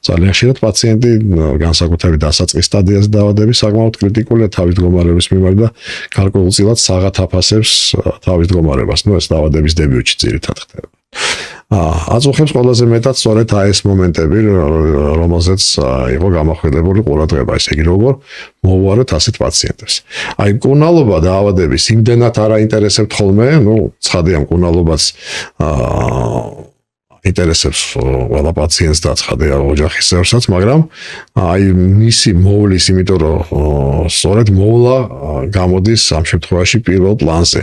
ძალიან ხშირად პაციენტი განსაკუთრებით დასაწყის სტადიაზე დაავადების საკმაოდ კრიტიკულია თავის მდგომარეობის მიმართ და გარკვეულწილად საღათ აფასებს თავის მდგომარებას. ეს დაავადების დებიუტში ძირითადად ხდება. აწუხებს ყველაზე მეტად სწორედ ეს მომენტები, რომელზეც იყო გამახვილებული ყურადღება, ესე იგი როგორ მოვუაროთ ასეთ პაციენტებს. მკურნალობა დაავადების იმდენად არ აინტერესებთ ხოლმე, ცხადია მკურნალობაც ინტერესებს ყველა პაციენტს და ცხადია ოჯახის წევრსაც, მაგრამ მისი მოვლის, იმიტომ რომ სწორედ მოვლა გამოდის ამ შემთხვევაში პირველ პლანზე.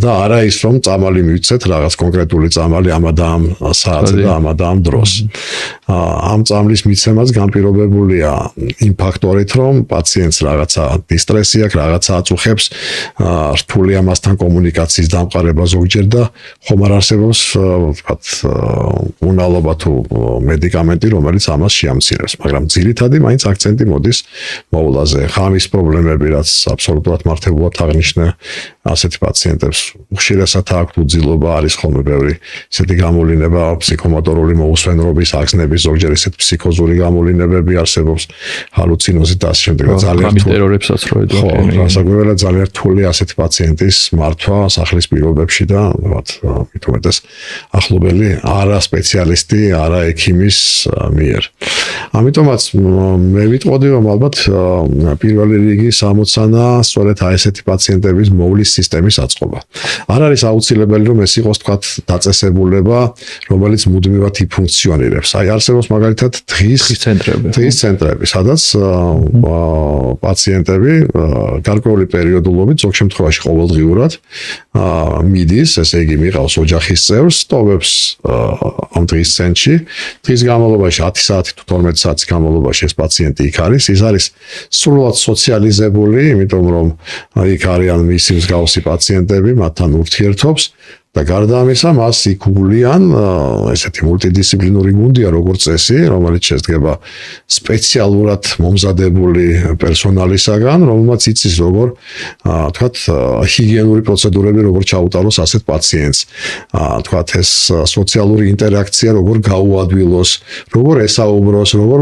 და არა ის რომ წამალი მივცეთ რაღაც კონკრეტული წამალი ამა და ამ საათზე და ამა და ამ დროს. ამ წამლის მიცემაც განპირობებულია იმ ფაქტორით, რომ პაციენტს რაღაცა დისტრესი აქვს, რაღაცა აწუხებს, რთული ამასთან კომუნიკაციის დამყარება ზოგჯერ და ხომ არ არსებობს, ვთქვათ, უნალობა თუ მედიკამენტი, რომელიც ამას შეამცირებს, მაგრამ ძირითადი მაინც აქცენტი მოდის მოვლაზე. ხამის პრობლემები, რაც აბსოლუტურად მართებულად აღნიშნე ასეთი პაციენტებს უხშირესად აქვთ უძილობა, არის ხოლმე ბევრი ისეთი გამოვლინება, ფსიქომოტორული მოუსვენრობის აღგზნების, ზოგჯერ ისეთ ფსიქოზური გამოვლილებები არსებობს, ჰალუცინოზი და ასე შემდეგ. ძალიან ტერორებსაც რო ედო. ხო, გასაკვირველად ძალიან რთული ასეთი პაციენტის მართვა სახლის პირობებში და მით უმეტეს ახლობელი არა სპეციალისტი, არა ექიმის მიერ. ამიტომაც მე ვიტყოდი, რომ ალბათ პირველი რიგის ამოცანა სწორედ ესეთი პაციენტების მოვლის სისტემის აწყობა. არ არის აუცილებელი, რომ ეს იყოს თქვათ დაწესებულება, რომელიც მუდმივად იფუნქციონირებს. არსებობს მაგალითად დღის ცენტრები, სადაც პაციენტები გარკვეული პერიოდულობით, ზოგ შემთხვევაში ყოველდღიურად მიდის, ესე იგი მიყავს ოჯახის წევრს, ტოვებს ამ დღის ცენტრში, დღის განმავლობაში 10 საათი თუ 12 საათის განმავლობაში ეს პაციენტი იქ არის, ის არის სრულად სოციალიზებული, იმიტომ რომ იქ არიან მისი მსგავსი პაციენტები, მათთან ურთიერთობს და გარდა ამისა, მას იქ უვლიან ესეთი მულტიდისციპლინური გუნდია, როგორც წესი, რომელიც შედგება სპეციალურად მომზადებული პერსონალისაგან, რომელმაც იცის როგორ, თქვათ, ჰიგიენური პროცედურები როგორ ჩაუტაროს ასეთ პაციენტს. თქვათ, ეს სოციალური ინტერაქცია როგორ გაუადვილოს, როგორ ესაუბროს, როგორ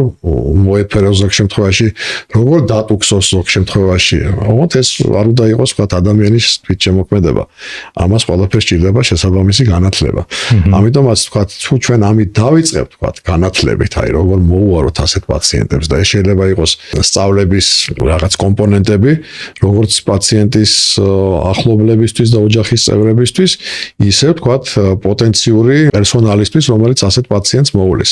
მოეფეროს ზოგ შემთხვევაში, როგორ დატუქსოს ზოგ შემთხვევაში. ალბათ ეს არ უნდა იყოს, თქვათ, ადამიანის თვითშემოქმედება. ამას ყველაფერს სჭირდება შესაბამისი განათლება. ამიტომაც თქვათ, თუ ჩვენ ამით დავიწყებთ, თქვათ, განათლებით, როგორ მოვუაროთ ასეთ პაციენტებს და ეს შეიძლება იყოს სწავლების რაღაც კომპონენტები, როგორც პაციენტის ახლობლებისთვის და ოჯახის წევრებისთვის, ისე თქვათ, პოტენციური პერსონალისთვის, რომელიც ასეთ პაციენტს მოვლის.